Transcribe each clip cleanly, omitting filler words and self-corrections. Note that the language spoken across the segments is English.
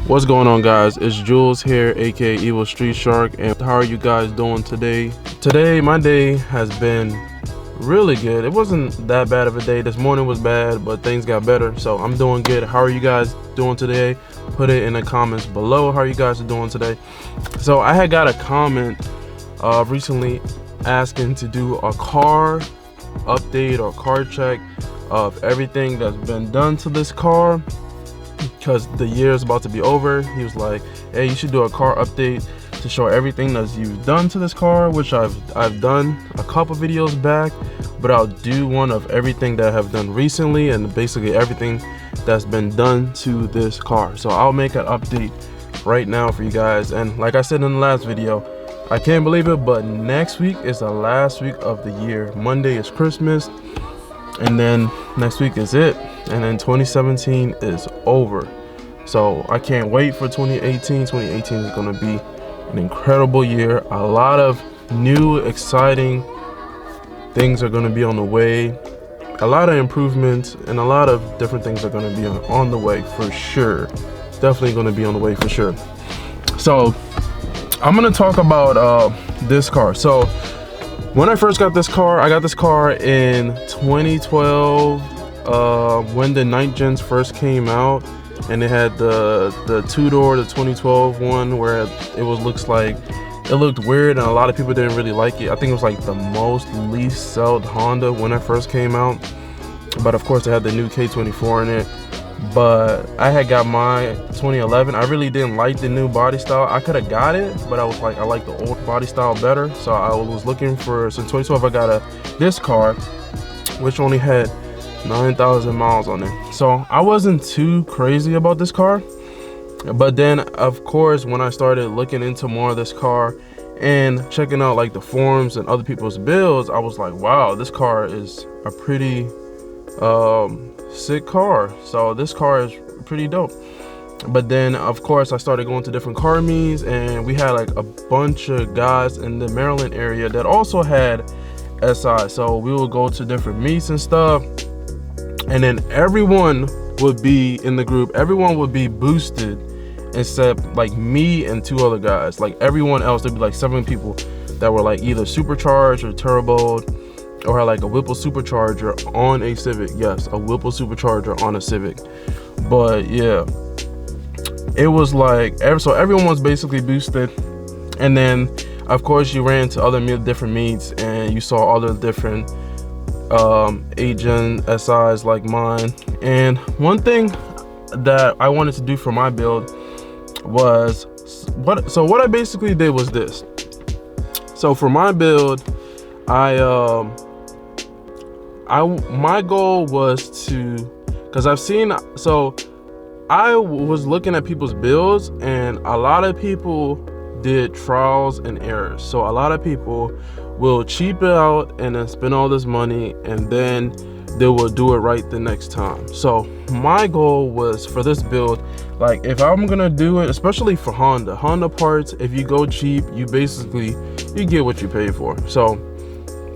What's going on, guys? It's Jules here, aka Evil Street Shark, and how are you guys doing today? Today my day has been really good. It wasn't that bad of a day. This morning was bad, but things got better, so I'm doing good. How are you guys doing today? Put it in the comments below how you guys are doing today. So I had got a comment recently asking to do a car update or car check of everything that's been done to this car, because the year is about to be over. He was like, hey, you should do a car update to show everything that you've done to this car, which I've done a couple videos back, but I'll do one of everything that I have done recently and basically everything that's been done to this car. So I'll make an update right now for you guys. And like I said in the last video, I can't believe it, but next week is the last week of the year. Monday is Christmas, and then next week is it, and then 2017 is over. So I can't wait for 2018. 2018 is going to be an incredible year. A lot of new exciting things are going to be on the way, a lot of improvements, and a lot of different things are going to be on the way for sure. Definitely going to be on the way for sure. So I'm going to talk about this car. So when I first got this car, I got this car in 2012 when the 9th gens first came out, and it had the two-door, the 2012 one, where it looks like it looked weird and a lot of people didn't really like it. I think it was like the least sold Honda when it first came out, but of course it had the new K24 in it. But I had got my 2011. I really didn't like the new body style. I could have got it, but I was like, I like the old body style better. So I was looking for, so in 2012 I got this car, which only had 9,000 miles on it. So I wasn't too crazy about this car. But then of course, when I started looking into more of this car and checking out like the forums and other people's builds, I was like, wow, this car is a pretty sick car. So this car is pretty dope. But then of course I started going to different car meets, and we had like a bunch of guys in the Maryland area that also had SI. So we would go to different meets and stuff, and then everyone would be in the group, everyone would be boosted except like me and two other guys. Like everyone else, there'd be like 7 people that were like either supercharged or turboed, or had like a Whipple supercharger on a Civic. Yes, a Whipple supercharger on a Civic. But yeah, it was like, so everyone was basically boosted. And then of course you ran to other different meets and you saw all the different agent SIs like mine. And one thing that I wanted to do for my build was what I basically did was this. So for my build, my goal was to, because I was looking at people's builds, and a lot of people did trials and errors. So a lot of people will cheap it out and then spend all this money, and then they will do it right the next time. So my goal was for this build, like if I'm gonna do it, especially for Honda parts, if you go cheap, you get what you pay for. So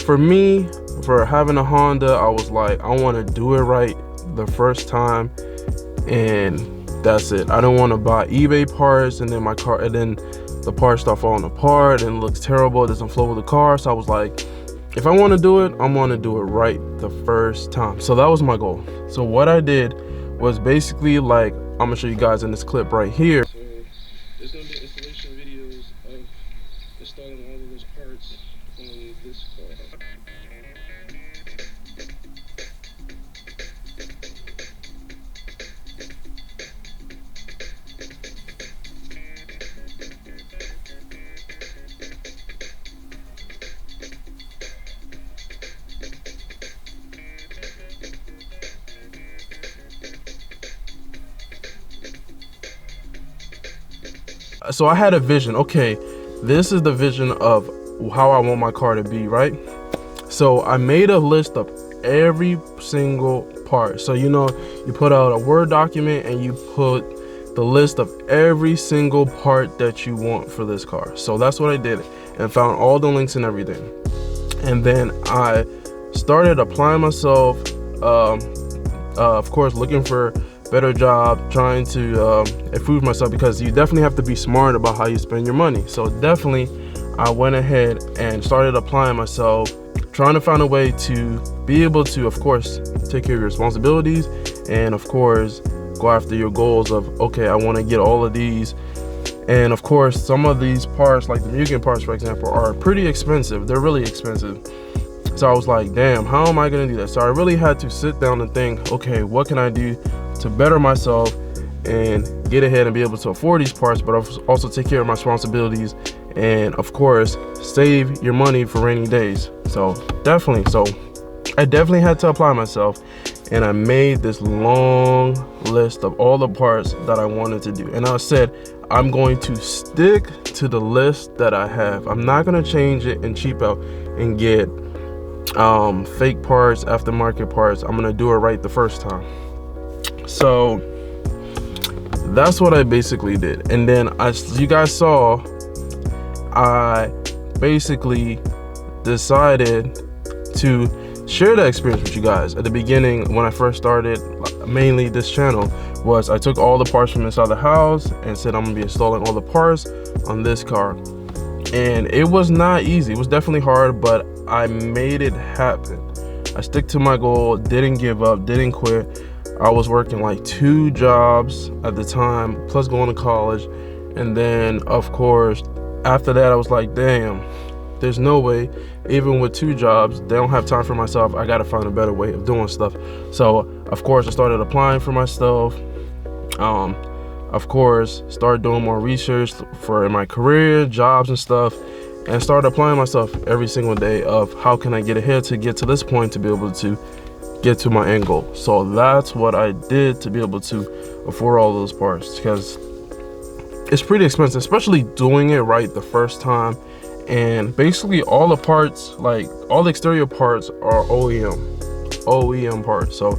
for me, for having a Honda, I was like, I want to do it right the first time, and that's it. I don't want to buy eBay parts and then the parts start falling apart and it looks terrible, it doesn't flow with the car. So I was like, if I want to do it, I want to do it right the first time. So that was my goal. So what I did was basically, like, I'm gonna show you guys in this clip right here. So there's gonna be installation videos of installing all of those parts on this car. So I had a vision. Okay, this is the vision of how I want my car to be, right? So I made a list of every single part. So you know, you put out a Word document and you put the list of every single part that you want for this car. So that's what I did, and found all the links and everything. And then I started applying myself, of course looking for better job, trying to improve myself, because you definitely have to be smart about how you spend your money. So definitely I went ahead and started applying myself, trying to find a way to be able to, of course, take care of your responsibilities, and of course go after your goals of, okay, I want to get all of these. And of course, some of these parts, like the Mugen parts for example, are pretty expensive. They're really expensive. So I was like, damn, how am I gonna do that? So I really had to sit down and think, okay, what can I do to better myself and get ahead and be able to afford these parts, but also take care of my responsibilities, and of course save your money for rainy days. So I definitely had to apply myself, and I made this long list of all the parts that I wanted to do. And I said, I'm going to stick to the list that I have. I'm not gonna change it and cheap out and get fake parts, aftermarket parts. I'm gonna do it right the first time. So that's what I basically did. And then, as you guys saw, I basically decided to share that experience with you guys. At the beginning, when I first started mainly this channel, was I took all the parts from inside the house and said I'm gonna be installing all the parts on this car. And it was not easy. It was definitely hard, but I made it happen. I stick to my goal, didn't give up, didn't quit. I was working like 2 jobs at the time, plus going to college. And then of course, after that, I was like, damn, there's no way, even with 2 jobs, they don't have time for myself. I gotta find a better way of doing stuff. So of course I started applying for myself. Of course, started doing more research for my career, jobs and stuff, and started applying myself every single day of how can I get ahead to get to this point to be able to get to my end goal. So that's what I did to be able to afford all those parts, because it's pretty expensive, especially doing it right the first time. And basically all the parts, like all the exterior parts, are OEM parts, so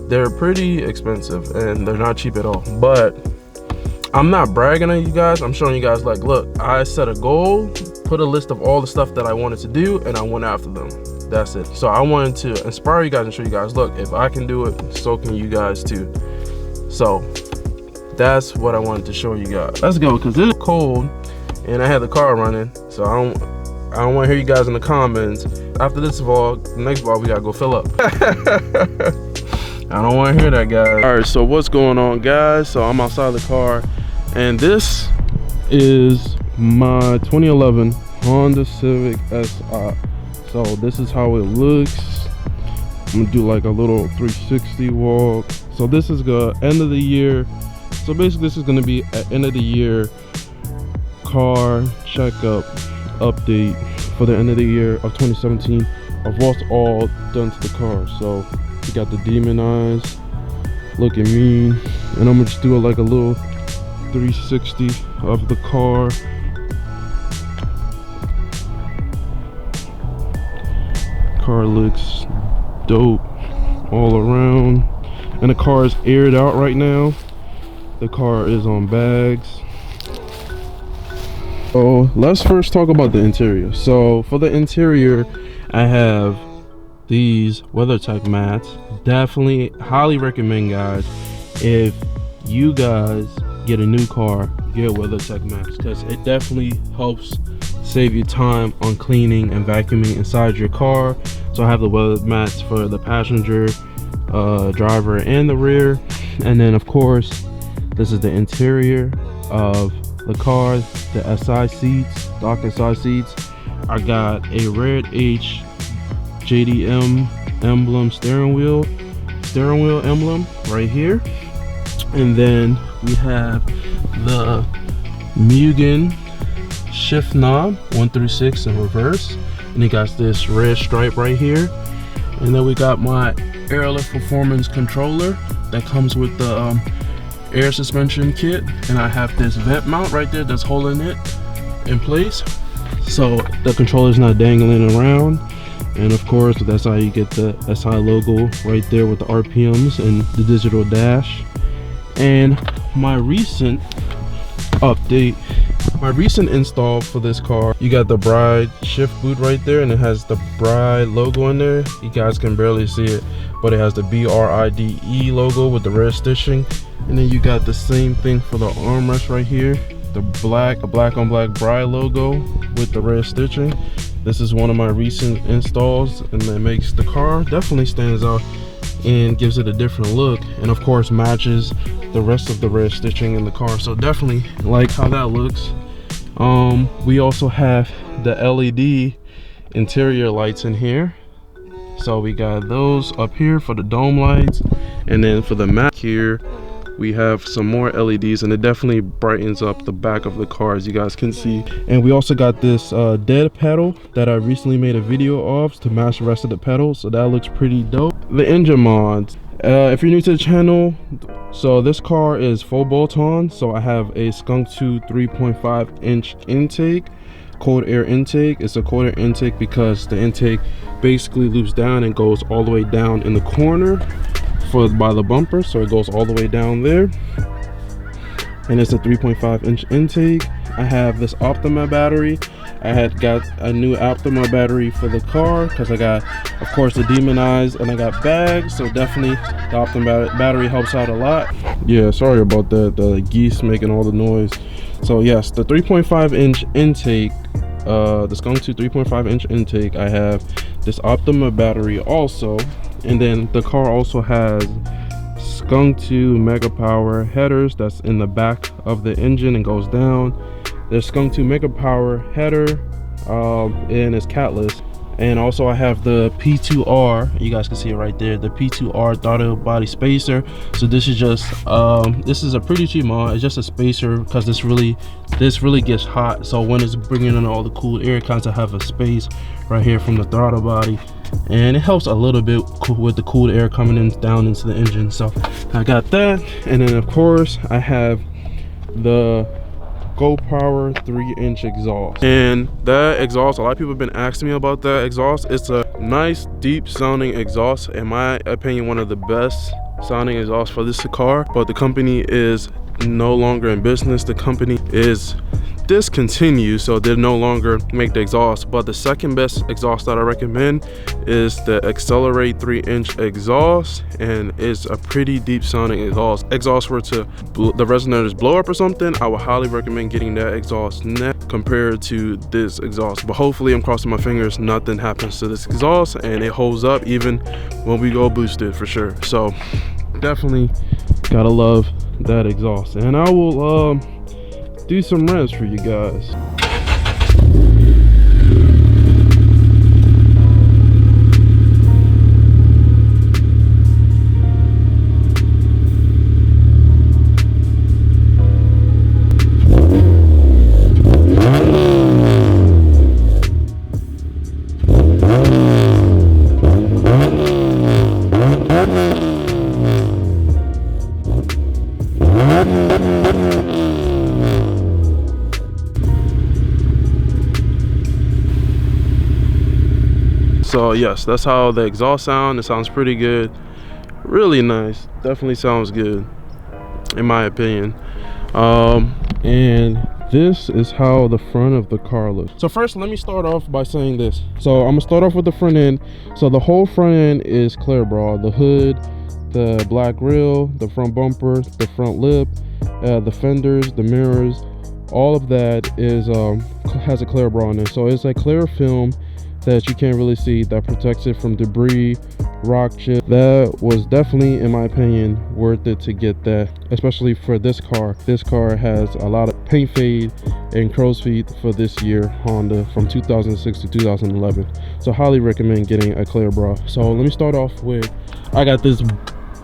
they're pretty expensive and they're not cheap at all. But I'm not bragging on you guys. I'm showing you guys, like, look, I set a goal, put a list of all the stuff that I wanted to do, and I went after them. That's it. So I wanted to inspire you guys and show you guys, look, if I can do it, so can you guys too. So that's what I wanted to show you guys. Let's go, because it's cold and I had the car running, so I don't want to hear you guys in the comments. After this vlog, the next vlog, we gotta go fill up. I don't want to hear that, guys. All right, so what's going on, guys? So I'm outside the car, and this is my 2011 Honda Civic Si. So this is how it looks. I'm gonna do like a little 360 walk. So this is the end of the year. So basically this is gonna be an end of the year car checkup update for the end of the year of 2017 of what's all done to the car. So we got the demon eyes looking mean, and I'm gonna just do it like a little 360 of the car. Car looks dope all around, and the car is aired out right now. The car is on bags. So let's first talk about the interior. So for the interior, I have these WeatherTech mats. Definitely highly recommend, guys, if you guys get a new car, get WeatherTech mats, because it definitely helps save you time on cleaning and vacuuming inside your car. So I have the weather mats for the passenger, driver, and the rear. And then of course, this is the interior of the car, the SI seats, stock SI seats. I got a Red H JDM emblem steering wheel emblem right here. And then we have the Mugen shift knob 1 through 6 in reverse, and it got this red stripe right here. And then we got my airlift performance controller that comes with the air suspension kit, and I have this vent mount right there that's holding it in place so the controller's not dangling around. And of course, that's how you get the SI logo right there with the RPMs and the digital dash. And my recent update, my recent install for this car, you got the Bride shift boot right there, and it has the Bride logo in there. You guys can barely see it, but it has the BRIDE logo with the red stitching. And then you got the same thing for the armrest right here, the black on black Bride logo with the red stitching. This is one of my recent installs, and that makes the car definitely stands out and gives it a different look, and of course matches the rest of the red stitching in the car. So definitely like how that looks. We also have the LED interior lights in here, so we got those up here for the dome lights, and then for the mat here we have some more LEDs, and it definitely brightens up the back of the car, as you guys can see. And we also got this dead pedal that I recently made a video of to match the rest of the pedals, so that looks pretty dope. The engine mods, if you're new to the channel, so this car is full bolt-on. So I have a Skunk 2 3.5 inch intake, cold air intake. It's a cold air intake because the intake basically loops down and goes all the way down in the corner by the bumper, so it goes all the way down there, and it's a 3.5 inch intake. I have this Optima battery. I had got a new Optima battery for the car because I got, of course, the demonized, and I got bags, so definitely the Optima battery helps out a lot. Yeah, sorry about that, the geese making all the noise. So yes, the 3.5 inch intake, the Skunk 2 3.5 inch intake, I have this Optima battery also. And then the car also has Skunk 2 Mega Power headers that's in the back of the engine and goes down. There's Skunk 2 Mega Power header, and it's catless. And also I have the P2R, you guys can see it right there, the P2R throttle body spacer. So this is just this is a pretty cheap mod. It's just a spacer because this really gets hot, so when it's bringing in all the cool air, it kind of have a space right here from the throttle body, and it helps a little bit with the cool air coming in down into the engine. So I got that. And then of course I have the Go Power 3-inch exhaust, and that exhaust, a lot of people have been asking me about that exhaust. It's a nice deep sounding exhaust, in my opinion one of the best sounding exhaust for this car, but the company is no longer in business. The company is discontinued, so they no longer make the exhaust. But the second best exhaust that I recommend is the Accelerate 3-inch exhaust, and it's a pretty deep sounding exhaust. Were to the resonators blow up or something, I would highly recommend getting that exhaust next compared to this exhaust. But hopefully, I'm crossing my fingers, nothing happens to this exhaust and it holds up even when we go boosted for sure. So definitely gotta love that exhaust, and I will do some revs for you guys. So yes, that's how the exhaust sound. It sounds pretty good, really nice, definitely sounds good in my opinion. And this is how the front of the car looks. So first, let me start off by saying this. So I'm gonna start off with the front end. So the whole front end is clear bra, the hood, the black grille, the front bumper, the front lip, the fenders, the mirrors, all of that is has a clear bra in it. So it's a clear film that you can't really see, that protects it from debris, rock chip. That was definitely, in my opinion, worth it to get that, especially for this car. This car has a lot of paint fade and crow's feet for this year Honda from 2006 to 2011. So highly recommend getting a clear bra. So let me start off with, I got this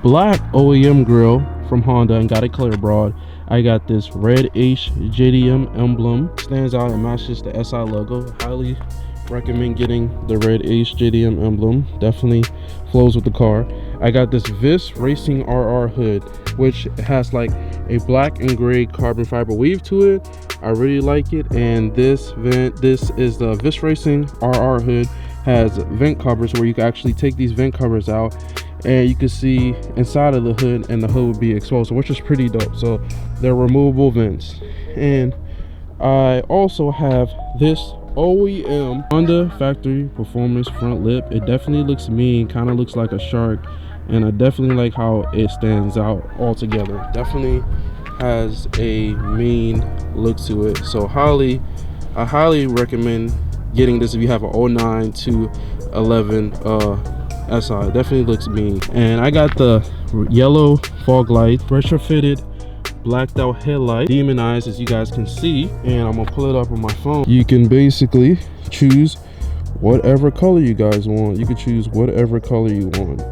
black OEM grill from Honda and got a clear bra. I got this red H JDM emblem, stands out and matches the SI logo. Highly recommend getting the red H JDM emblem, definitely flows with the car. I got this Vis Racing RR hood, which has like a black and gray carbon fiber weave to it. I really like it. And this is the Vis Racing RR hood, has vent covers where you can actually take these vent covers out and you can see inside of the hood, and the hood would be exposed, which is pretty dope. So they're removable vents. And I also have this OEM Honda factory performance front lip. It definitely looks mean, kind of looks like a shark, and I definitely like how it stands out altogether. Definitely has a mean look to it. So I highly recommend getting this if you have an 09 to 11 SI. Definitely looks mean. And I got the yellow fog light, retrofitted blacked out headlight, demon eyes, as you guys can see. And I'm gonna pull it up on my phone. You can basically choose whatever color you guys want. You can choose whatever color you want: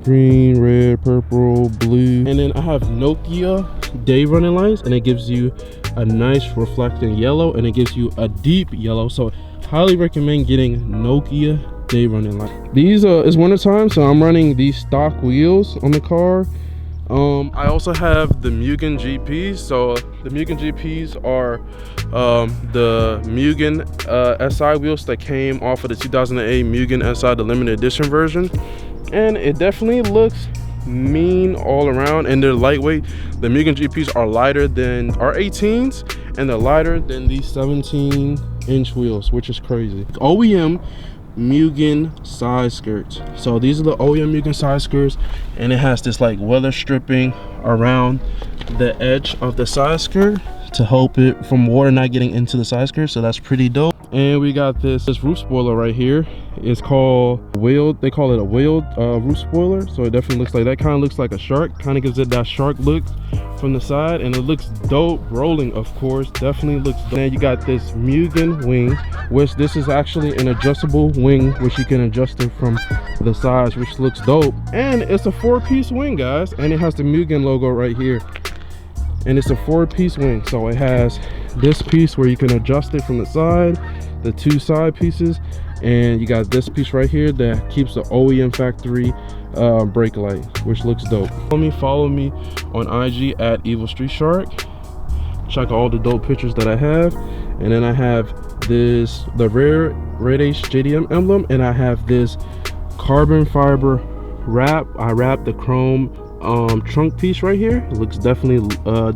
green, red, purple, blue. And then I have Nokia day running lights, and it gives you a nice reflecting yellow, and it gives you a deep yellow. So highly recommend getting Nokia day running light. These it's winter time, so I'm running these stock wheels on the car. I also have the Mugen GPs. So the Mugen GPs are the Mugen SI wheels that came off of the 2008 Mugen SI, the limited edition version. And it definitely looks mean all around, and they're lightweight. The Mugen GPs are lighter than our 18s, and they're lighter than these 17-inch wheels, which is crazy. OEM Mugen side skirts. So these are the OEM Mugen side skirts, and it has this like weather stripping around the edge of the side skirt to help it from water not getting into the side skirt. So that's pretty dope. And we got this roof spoiler right here. It's called wheeled. They call it a wheeled roof spoiler. So it definitely looks like that. Kind of looks like a shark. Kind of gives it that shark look from the side, and it looks dope. Rolling, of course, definitely looks dope. And you got this Mugen wing, which this is actually an adjustable wing, which you can adjust it from the sides, which looks dope. And it's a 4-piece wing, guys, and it has the Mugen logo right here. And it's a 4-piece wing. So it has this piece where you can adjust it from the side, the 2 side pieces, and you got this piece right here that keeps the OEM factory brake light, which looks dope. Follow me on IG at Evil Street Shark. Check out all the dope pictures that I have. And then I have the rare Red H JDM emblem, and I have this carbon fiber wrap. I wrapped the chrome trunk piece right here. It looks definitely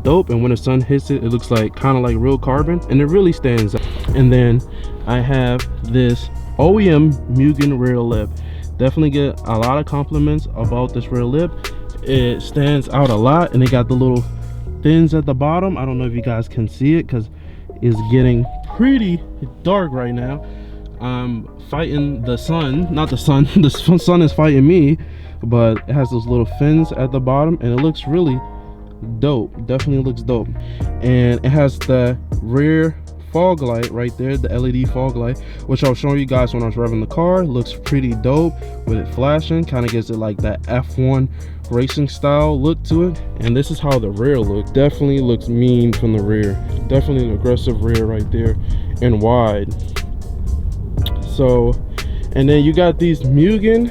dope, and when the sun hits it, it looks like kind of like real carbon, and it really stands out. And then I have this OEM Mugen rear lip. Definitely get a lot of compliments about this rear lip. It stands out a lot, and it got the little fins at the bottom. I don't know if you guys can see it because it's getting pretty dark right now. I'm fighting the sun, not the sun, the sun is fighting me, but it has those little fins at the bottom, and it looks really dope. Definitely looks dope. And it has the rear fog light right there, the LED fog light, which I was showing you guys when I was revving the car. Looks pretty dope with it flashing. Kind of gives it like that F1 racing style look to it. And this is how the rear looks. Definitely looks mean from the rear. Definitely an aggressive rear right there, and wide. So, and then you got these Mugen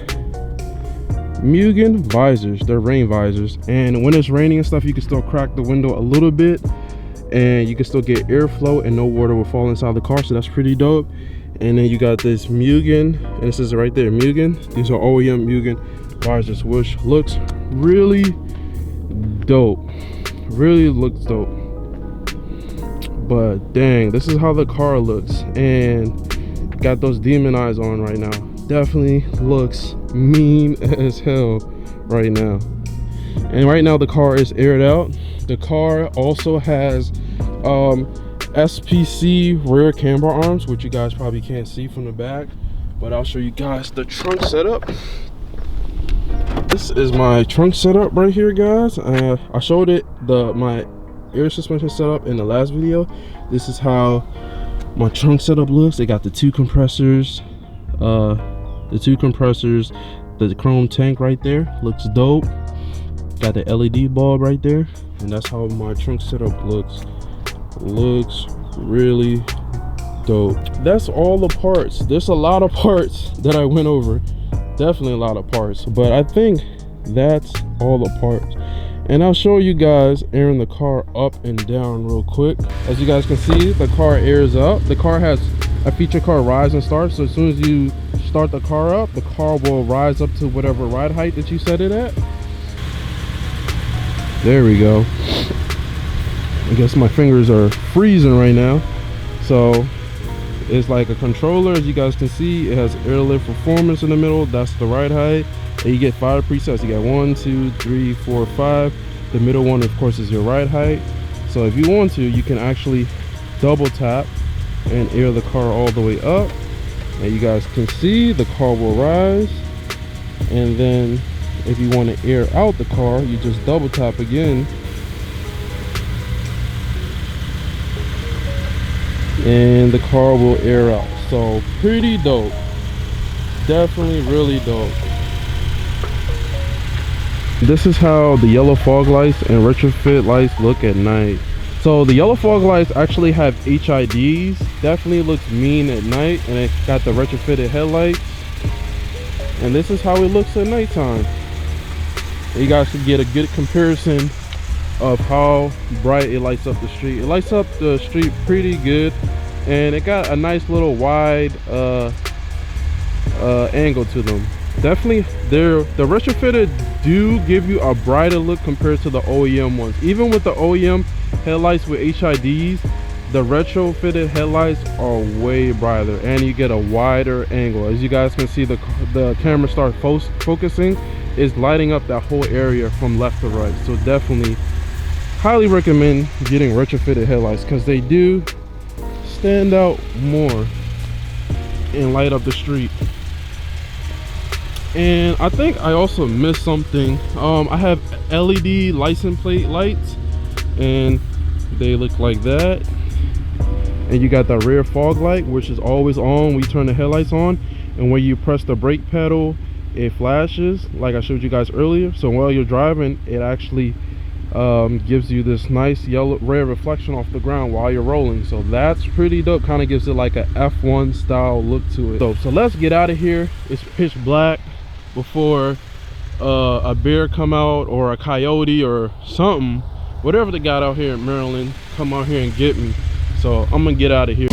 visors. They're rain visors, and when it's raining and stuff, you can still crack the window a little bit, and you can still get airflow, and no water will fall inside the car. So that's pretty dope. And then you got this Mugen, and it says right there, Mugen. These are OEM Mugen visors, which looks really dope. Really looks dope. But dang, this is how the car looks, and got those demon eyes on right now. Definitely looks mean as hell right now. And right now the car is aired out. The car also has SPC rear camber arms, which you guys probably can't see from the back, but I'll show you guys the trunk setup. This is my trunk setup right here, guys. I showed it my air suspension setup in the last video. This is how my trunk setup looks. They got the 2 compressors, the chrome tank right there, looks dope. Got the LED bulb right there, and that's how my trunk setup looks. Looks really dope. That's all the parts. There's a lot of parts that I went over Definitely a lot of parts, but I think that's all the parts. And I'll show you guys airing the car up and down real quick. As you guys can see, the car airs up. The car has a feature called rise and start, so as soon as you start the car up, the car will rise up to whatever ride height that you set it at. There we go. I guess my fingers are freezing right now. So it's like a controller. As you guys can see, it has airlift performance in the middle. That's the ride height. And you get 5 presets. You got 1, 2, 3, 4, 5. The middle one, of course, is your ride height. So if you want to, you can actually double tap and air the car all the way up. And you guys can see the car will rise. And then if you want to air out the car, you just double tap again. And the car will air out. So pretty dope. Definitely really dope. This is how the yellow fog lights and retrofit lights look at night. So the yellow fog lights actually have HIDs. Definitely looks mean at night, and it got the retrofitted headlights. And this is how it looks at nighttime. You guys can get a good comparison of how bright it lights up the street. It lights up the street pretty good, and it got a nice little wide angle to them. Definitely, the retrofitted do give you a brighter look compared to the OEM ones. Even with the OEM headlights with HIDs, the retrofitted headlights are way brighter, and you get a wider angle. As you guys can see, the camera start focusing, is lighting up that whole area from left to right. So definitely highly recommend getting retrofitted headlights, because they do stand out more and light up the street. And I think I also missed something. I have LED license plate lights, and they look like that. And you got the rear fog light, which is always on when we turn the headlights on, and when you press the brake pedal, it flashes like I showed you guys earlier. So while you're driving, it actually gives you this nice yellow red reflection off the ground while you're rolling. So that's pretty dope. Kind of gives it like a F1 style look to it. So let's get out of here. It's pitch black before a bear come out, or a coyote, or something, whatever they got out here in Maryland, come out here and get me. So I'm gonna get out of here.